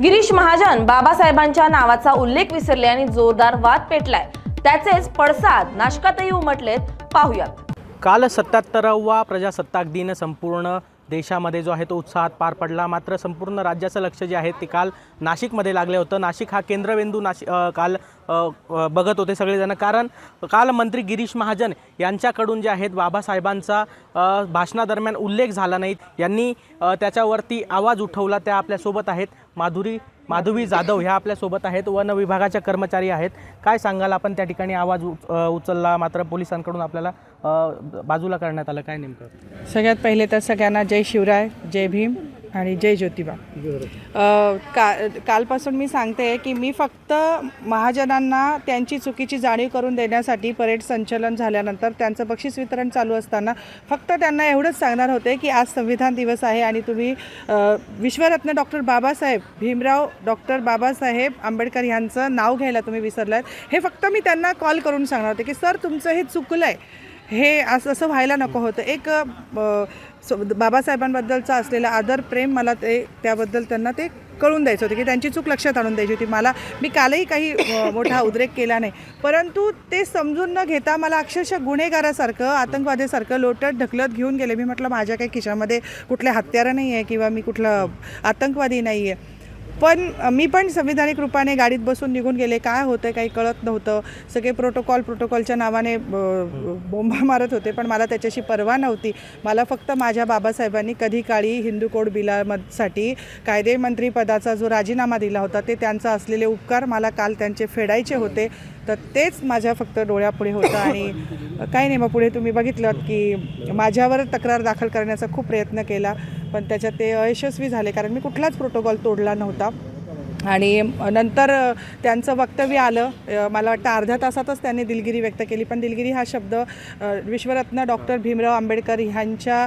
गिरीश महाजन बाबासाहेबांच्या नावाचा उल्लेख विसरले आणि जोरदार वाद पेटलाय। त्याचेच पडसाद नाशकातही उमटलेत, पाहूयात। काल 77वा प्रजासत्ताक दिन संपूर्ण देशामध्ये जो आहे तो उत्साहात पार पडला। मात्र संपूर्ण राज्याचं लक्ष जे आहे ते काल नाशिकमध्ये लागले होतं। नाशिक हा केंद्रबिंदू काल बघत होते सगळेजण, कारण काल मंत्री गिरीश महाजन यांच्याकडून जे आहेत बाबासाहेबांचा भाषणादरम्यान उल्लेख झाला नाही, यांनी त्याच्यावरती आवाज उठवला। त्या आपल्यासोबत आहेत माधवी जाधव ह्या आपल्यासोबत आहेत, वन विभागाच्या कर्मचारी आहेत। काय सांगाल आपण, त्या ठिकाणी आवाज उचलला मात्र पोलिसांकडून आपल्याला बाजूला करण्यात आलं, काय नेमकं? सगळ्यात पहिले तर सगळ्यांना जय शिवराय, जय भीम आणि जय ज्योतिबा। कालपासून मी सांगते की मी फक्त महाजनांना त्यांची चुकीची जाणीव करून देण्यासाठी परेड संचलन झाल्यानंतर त्यांचं बक्षीस वितरण चालू असताना फक्त त्यांना एवढंच सांगणार होते की आज संविधान दिवस आहे आणि तुम्ही विश्वरत्न डॉक्टर बाबासाहेब भीमराव डॉक्टर बाबासाहेब आंबेडकर यांचं नाव घ्यायला तुम्ही विसरलात। हे फक्त मी त्यांना कॉल करून सांगणार होते की सर तुमचं हे चुकलं आहे, हे असं व्हायला नको होतं। एक बाबासाहेबांबद्दलचा असलेला आदर प्रेम मला त्याबद्दल त्यांना ते कळून द्यायचं होतं की त्यांची चूक लक्षात आणून द्यायची होती। मी कालही काही मोठा उद्रेक केला नाही, परंतु ते समजून न घेता मला अक्षरशः गुन्हेगारासारखं आतंकवाद्यासारखं लोटत ढकलत घेऊन गेले। मी म्हटलं माझ्या काही खिशामध्ये कुठले हत्यारं नाही आहे किंवा मी कुठला आतंकवादी नाही आहे, पण मी पण संविधानिक रूपाने गाडीत बसून निघून गेले। काय होतं काही कळत नव्हतं, सगळे प्रोटोकॉलच्या नावाने बोंबा मारत होते, पण मला त्याच्याशी पर्वा नव्हती। मला फक्त माझ्या बाबासाहेबांनी कधी काळी हिंदू कोड बिलासाठी कायदेमंत्री पदाचा जो राजीनामा दिला होता ते त्यांचा असलेले उपकार मला काल त्यांचे फेडायचे होते, तर तेच माझ्या फक्त डोळ्यापुढे होतं। आणि काही नाही, मग पुढे तुम्ही बघितलं की माझ्यावर तक्रार दाखल करण्याचा खूप प्रयत्न केला, पण त्याच्यात ते अयशस्वी झाले, कारण मी कुठलाच प्रोटोकॉल तोडला नव्हता। आणि नंतर त्यांचं वक्तव्य आलं, मला वाटतं अर्ध्या तासातच त्यांनी दिलगिरी व्यक्त केली, पण दिलगिरी हा शब्द विश्वरत्न डॉक्टर भीमराव आंबेडकर ह्यांच्या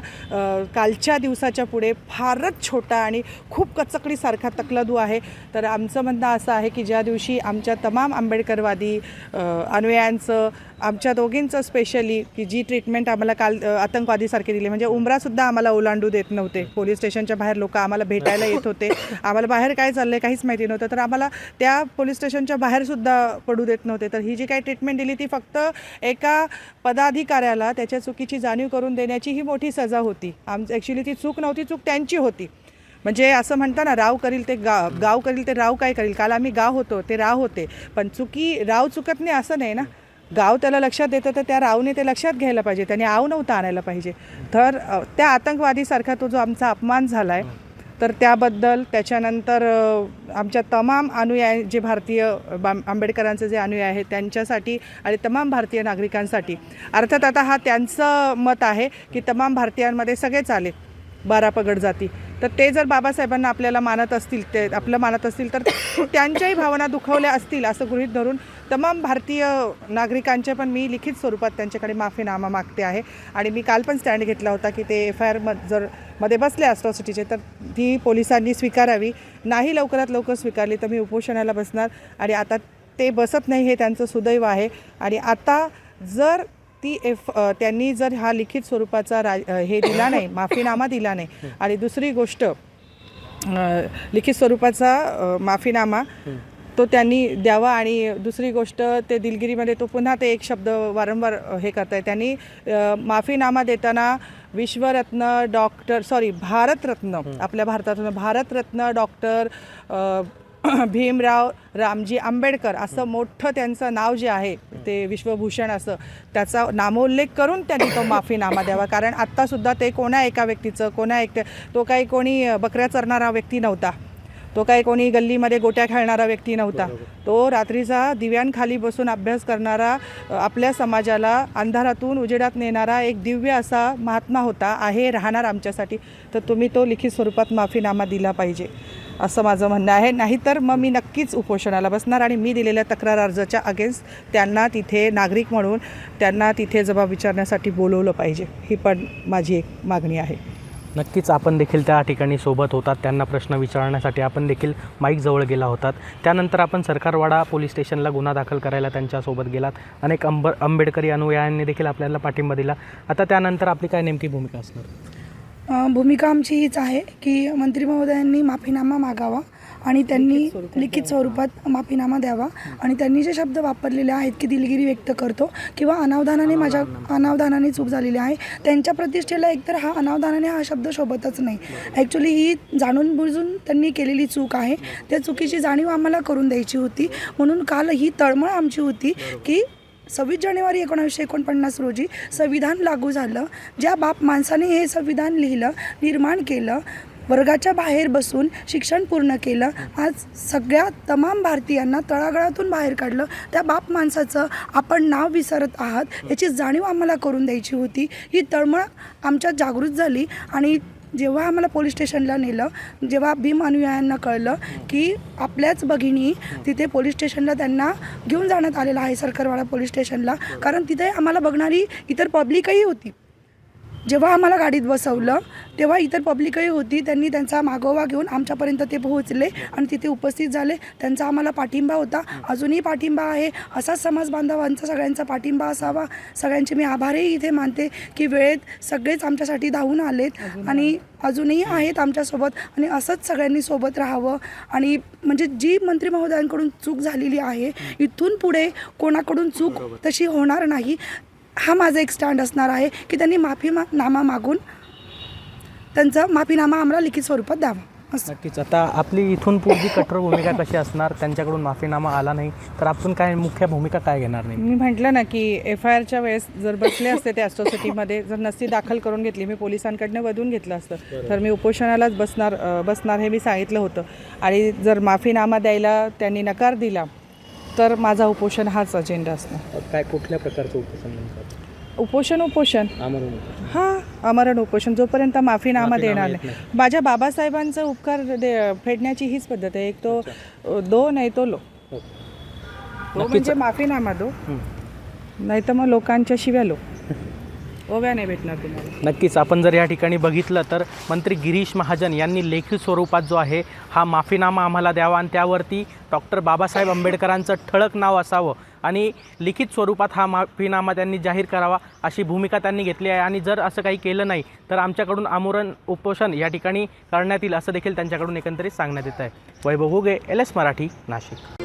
कालच्या दिवसाच्या पुढे फारच छोटा आणि खूप कचकडीसारखा तकलादू आहे। तर आमचं म्हणणं असं आहे की ज्या दिवशी आमच्या तमाम आंबेडकरवादी अनुयायांचं, आमच्या दोघींचं स्पेशली की जी ट्रीटमेंट आम्हाला काल आतंकवादीसारखे दिली, म्हणजे उमरासुद्धा आम्हाला ओलांडू देत नव्हते, पोलीस स्टेशनच्या बाहेर लोक आम्हाला भेटायला येत होते, आम्हाला बाहेर काय चाललं आहे काहीच माहिती नव्हतं, तर आम्हाला त्या पोलीस स्टेशनच्या बाहेरसुद्धा पडू देत नव्हते। तर ही जी काही ट्रीटमेंट दिली ती फक्त एका पदाधिकाऱ्याला त्याच्या चुकीची जाणीव करून देण्याची ही मोठी सजा होती। ॲक्च्युली ती चूक नव्हती, चूक त्यांची होती। म्हणजे असं म्हणता ना, राव करील ते गाव करील ते राव काय करील। काल आम्ही गाव होतो, ते राव होते, पण राव चुकत नाही असं नाही ना, गाव त्याला लक्षात देतं तर त्या रावने ते लक्षात घ्यायला पाहिजे, त्याने आव नव्हतं आणायला पाहिजे। तर त्या आतंकवादीसारखा तो जो आमचा अपमान झाला आहे, तर त्याबद्दल त्याच्यानंतर आमच्या तमाम अनुयायी जे भारतीय आंबेडकरांचे जे अनुयायी आहेत त्यांच्यासाठी आणि तमाम भारतीय नागरिकांसाठी, अर्थात आता हा त्यांचं मत आहे की तमाम भारतीयांमध्ये सगळेच आले 12 पगड जाती, तर ते जर बाबासाहेबांना आपल्याला मानत असतील, ते आपलं मानत असतील, तर त्यांच्याही भावना दुखावल्या असतील असं गृहीत धरून तमाम भारतीय नागरिकांच्या पण मी लिखित स्वरूपात त्यांच्याकडे माफीनामा मागते आहे। आणि मी काल पण स्टँड घेतला होता की ते FIR जर मध्ये बसले ॲट्रॉसिटीचे तर ती पोलिसांनी स्वीकारावी, नाही लवकरात लवकर स्वीकारली तर मी उपोषणाला बसणार। आणि आता ते बसत नाही हे त्यांचं सुदैव आहे। आणि आता जर त्यांनी जर हा लिखित स्वरूपाचा हे दिला नाही, माफीनामा दिला नाही, आणि दुसरी गोष्ट लिखित स्वरूपाचा माफीनामा तो त्यांनी द्यावा, आणि दुसरी गोष्ट ते दिलगिरीमध्ये तो पुन्हा ते एक शब्द वारंवार हे करताय, त्यांनी माफीनामा देताना भारतरत्न, आपल्या भारतातून भारतरत्न डॉक्टर भीमराव रामजी आंबेडकर असं मोठं त्यांचं नाव जे आहे ते विश्वभूषण असं त्याचा नामोल्लेख करून त्यांनी तो माफीनामा द्यावा। कारण आत्तासुद्धा ते एका व्यक्तीचं तो काही कोणी बकऱ्या चरणारा व्यक्ती नव्हता, तो काही कोणी गल्लीमध्ये गोट्या खेळणारा व्यक्ती नव्हता, तो रात्रीचा दिव्यांखाली बसून अभ्यास करणारा, आपल्या समाजाला अंधारातून उजेडात नेणारा एक दिव्य असा महात्मा होता, आहे, राहणार आमच्यासाठी। तर तुम्ही तो लिखित स्वरूपात माफीनामा दिला पाहिजे असं माझं म्हणणं आहे, नाहीतर मग मी नक्कीच उपोषणाला बसणार। आणि मी दिलेल्या तक्रार अर्जाच्या अगेन्स्ट त्यांना तिथे नागरिक म्हणून त्यांना तिथे जबाब विचारण्यासाठी बोलवलं पाहिजे, ही पण माझी एक मागणी आहे। नक्कीच आपण देखील त्या ठिकाणी सोबत होतात, त्यांना प्रश्न विचारण्यासाठी आपण देखील माईक जवळ गेला होतात। त्यानंतर आपण सरकारवाडा पोलीस स्टेशनला गुन्हा दाखल करायला त्यांच्यासोबत गेलात, अनेक आंबेडकरी अनुयायांनी देखील आपल्याला पाठिंबा दिला। आता त्यानंतर आपली काय नेमकी भूमिका असणार? भूमिका आमची हीच आहे की मंत्री महोदयांनी माफीनामा मागावा आणि त्यांनी लिखित स्वरूपात माफीनामा द्यावा आणि त्यांनी जे शब्द वापरलेले आहेत की दिलगिरी व्यक्त करतो किंवा अनावधानाने चूक झालेली आहे, त्यांच्या प्रतिष्ठेला एकतर हा अनावधानाने हा शब्द शोभतच नाही. ॲक्च्युली ही जाणून बुजून त्यांनी केलेली चूक आहे. त्या चुकीची जाणीव आम्हाला करून द्यायची होती. म्हणून काल ही तळमळ आमची होती की 26 जानेवारी 1949 रोजी संविधान लागू झालं. ज्या बाप माणसाने हे संविधान लिहिलं, निर्माण केलं, वर्गाच्या बाहेर बसून शिक्षण पूर्ण केलं, आज सगळ्या तमाम भारतीयांना तळागाळातून बाहेर काढलं, त्या बाप माणसाचं आपण नाव विसरत आहात याची जाणीव आम्हाला करून द्यायची होती. ही तळमळ आमच्यात जागृत झाली आणि जेव्हा आम्हाला पोलीस स्टेशनला नेलं, जेव्हा भीम अनुयायांना कळलं की आपल्याच भगिनी तिथे पोलीस स्टेशनला त्यांना घेऊन जाण्यात आलेलं आहे, सरकारवाडा पोलीस स्टेशनला, कारण तिथे आम्हाला बघणारी इतर पब्लिकही होती. जेव्हा आम्हाला गाडीत बसवलं तेव्हा इतर पब्लिकही होती. त्यांनी त्यांचा मागोवा घेऊन आमच्यापर्यंत ते पोहोचले आणि तिथे उपस्थित झाले. त्यांचा आम्हाला पाठिंबा होता, अजूनही पाठिंबा आहे. असाच समाज बांधवांचा सगळ्यांचा पाठिंबा असावा. सगळ्यांचे मी आभारही इथे मानते की वेळेत सगळेच आमच्यासाठी धावून आलेत आणि अजूनही आहेत आमच्यासोबत आणि असंच सगळ्यांनी सोबत राहावं. आणि म्हणजे जी मंत्री महोदयांकडून चूक झालेली आहे, इथून पुढे कोणाकडून चूक तशी होणार नाही, हा माझा एक स्टँड असणार आहे की त्यांनी माफीनामा मागून त्यांचा माफीनामा आम्हाला लिखित स्वरूपात द्यावा. नक्कीच. आता आपली इथून पुढची कठोर भूमिका कशी असणार? त्यांच्याकडून माफीनामा आला नाही तर आपण काय मुख्य भूमिका काय घेणार नाही? मी म्हटलं ना की FIRच्या वेळेस जर बसले असते ते ॲट्रॉसिटीमध्ये, जर नसती दाखल करून घेतली, मी पोलिसांकडनं वधून घेतलं असतं तर मी उपोषणालाच बसणार हे मी सांगितलं होतं. आणि जर माफीनामा द्यायला त्यांनी नकार दिला तर माझा उपोषण हाच अजेंडा असणार. काय कुठल्या प्रकारचं उपोषण? उपोषण आमरण उपोषण जोपर्यंत माफीनामा देणार नाही. माझ्या बाबासाहेबांचा उपकार फेडण्याची हीच पद्धत आहे. एक तो दो नाही तो लो. म्हणजे माफीनामा दो, नाही तर मग लोकांच्या शिव्या लो. ओव्या नाही भेटणार तुम्हाला. नक्कीच. आपण जर या ठिकाणी बघितलं तर मंत्री गिरीश महाजन यांनी लेखी स्वरूपात जो आहे हा माफीनामा आम्हाला द्यावा आणि त्यावरती डॉक्टर बाबासाहेब आंबेडकरांचं ठळक नाव असावं आणि लिखित स्वरूपात हा माफीनामा त्यांनी जाहीर करावा अशी भूमिका त्यांनी घेतली आहे. आणि जर असं काही केलं नाही तर आमच्याकडून आमरण उपोषण या ठिकाणी करण्यात येईल असं देखील त्यांच्याकडून एकंदरीत सांगण्यात येत आहे. वैभव घुगे, LS मराठी, नाशिक.